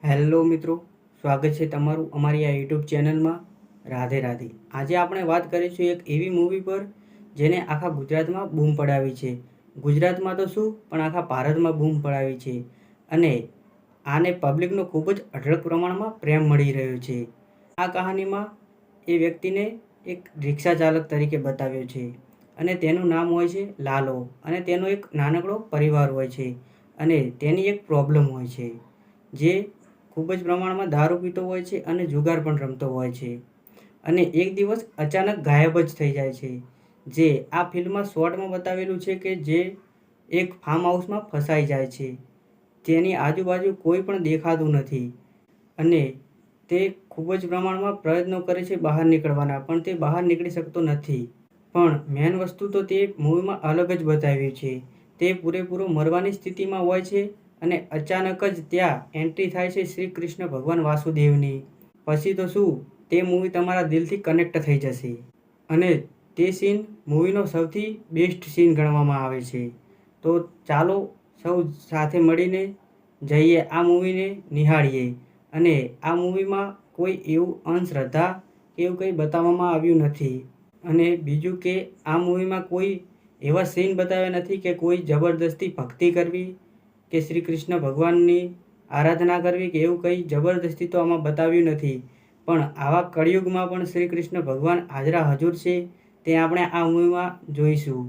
Hello મિત્રો, સ્વાગત છે તમારું અમારી આ યુટ્યુબ ચેનલમાં. રાધે રાધે. આજે આપણે વાત કરીશું એક એવી મૂવી પર જેને આખા ગુજરાતમાં બૂમ પડાવી છે. ગુજરાતમાં તો શું પણ આખા ભારતમાં બૂમ પડાવી છે. અને આને પબ્લિકનો ખૂબ જ અઢળક પ્રમાણમાં પ્રેમ મળી રહ્યો છે. આ કહાનીમાં એ વ્યક્તિને એક રિક્ષા ચાલક તરીકે બતાવ્યો છે અને તેનું નામ હોય છે લાલો, અને તેનો એક નાનકડો પરિવાર હોય છે અને તેની એક પ્રોબ્લેમ હોય છે જે ખૂબ જ પ્રમાણમાં દારૂ પીતો હોય છે અને જુગાર પણ રમતો હોય છે. અને એક દિવસ અચાનક ગાયબ જ થઈ જાય છે. જે આ ફિલ્મમાં શોર્ટમાં બતાવેલું છે કે જે એક ફાર્મ હાઉસમાં ફસાઈ જાય છે. તેની આજુબાજુ કોઈ પણ દેખાતું નથી અને તે ખૂબ જ પ્રમાણમાં પ્રયત્નો કરે છે બહાર નીકળવાના, પણ તે બહાર નીકળી શકતો નથી. પણ મેન વસ્તુ તો તે મૂવીમાં અલગ જ બતાવ્યું છે. તે પૂરેપૂરો મરવાની સ્થિતિમાં હોય છે અને અચાનક જ ત્યાં એન્ટ્રી થાય છે શ્રી કૃષ્ણ ભગવાન વાસુદેવની. પછી તો શું, તે મૂવી તમારા દિલથી કનેક્ટ થઈ જશે અને તે સીન મૂવીનો સૌથી બેસ્ટ સીન ગણવામાં આવે છે. તો ચાલો સૌ સાથે મળીને જઈએ આ મૂવીને નિહાળીએ. અને આ મૂવીમાં કોઈ એવું અંધશ્રદ્ધા કે એવું કંઈ બતાવવામાં આવ્યું નથી. અને બીજું કે આ મૂવીમાં કોઈ એવા સીન બતાવ્યા નથી કે કોઈ જબરદસ્તી ભક્તિ કરવી કે શ્રી કૃષ્ણ ભગવાનની આરાધના કરવી કે એવું કંઈ જબરદસ્તી તો આમાં બતાવ્યું નથી. પણ આવા કળિયુગમાં પણ શ્રી કૃષ્ણ ભગવાન હાજરા હજુર છે, તે આપણે આ મૂવીમાં જોઈશું.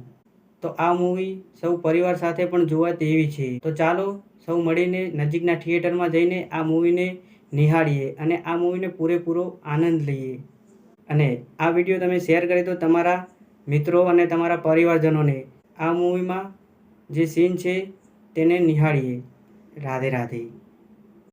તો આ મૂવી સૌ પરિવાર સાથે પણ જોવા તેવી છે. તો ચાલો સૌ મળીને નજીકના થિયેટરમાં જઈને આ મૂવીને નિહાળીએ અને આ મૂવીને પૂરેપૂરો આનંદ લઈએ. અને આ વિડીયો તમે શેર કરી દો તમારા મિત્રો અને તમારા પરિવારજનોને. આ મૂવીમાં જે સીન છે તેને નિહાળીએ. રાધે રાધે.